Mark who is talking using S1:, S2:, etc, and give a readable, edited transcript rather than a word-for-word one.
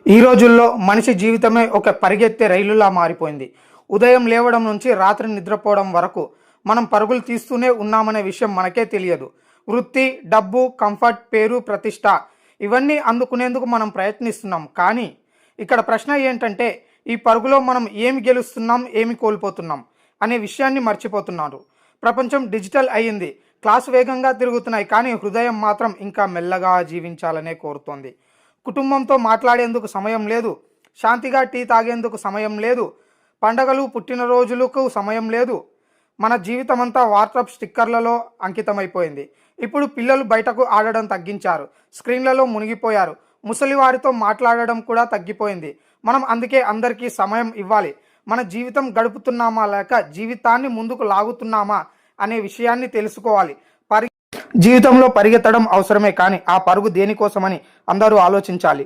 S1: ఈ రోజుల్లో మనిషి జీవితమే ఒక పరిగెత్తే రైలులా మారిపోయింది. ఉదయం లేవడం నుంచి రాత్రి నిద్రపోవడం వరకు మనం పరుగులు తీస్తూనే ఉన్నామనే విషయం మనకే తెలియదు. వృత్తి, డబ్బు, కంఫర్ట్, పేరు, ప్రతిష్ట ఇవన్నీ అందుకునేందుకు మనం ప్రయత్నిస్తున్నాం. కానీ ఇక్కడ ప్రశ్న ఏంటంటే ఈ పరుగులో మనం ఏమి గెలుస్తున్నాం, ఏమి కోల్పోతున్నాం అనే విషయాన్ని మర్చిపోతున్నారు. ప్రపంచం డిజిటల్ అయ్యింది, క్లాసు వేగంగా తిరుగుతున్నాయి, కానీ హృదయం మాత్రం ఇంకా మెల్లగా జీవించాలనే కోరుతోంది. కుటుంబంతో మాట్లాడేందుకు సమయం లేదు, శాంతిగా టీ తాగేందుకు సమయం లేదు, పండగలు పుట్టినరోజులకు సమయం లేదు. మన జీవితం అంతా వాట్సాప్ స్టిక్కర్లలో అంకితమైపోయింది. ఇప్పుడు పిల్లలు బయటకు ఆడడం తగ్గించారు, స్క్రీన్లలో మునిగిపోయారు. ముసలివారితో మాట్లాడడం కూడా తగ్గిపోయింది. మనం అందుకే అందరికీ సమయం ఇవ్వాలి. మన జీవితం గడుపుతున్నామా లేక జీవితాన్ని ముందుకు లాగుతున్నామా అనే విషయాన్ని తెలుసుకోవాలి. జీవితంలో పరిగెత్తడం అవసరమే, కానీ ఆ పరుగు దేనికోసమని అందరూ ఆలోచించాలి.